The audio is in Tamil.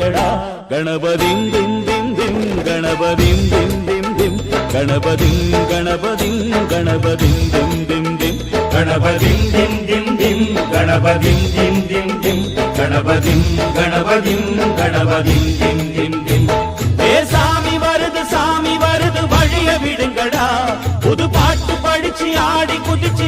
விடுங்கடா. கணபதிம் திம் திம் திம் கணபதிம் திம் திம் திம் கணபதிம் கணபதிம் கணபதிம் திம் திம் திம் கணபதிம் திம் திம் திம் கணபதிம் திம் திம் திம் கணபதிம் கணபதிம் கணபதிம் திம் திம் திம். ஏ சாமி வருது வழிய விடுங்கடா. புது பாட்டு படிச்சு ஆடி குதிச்சு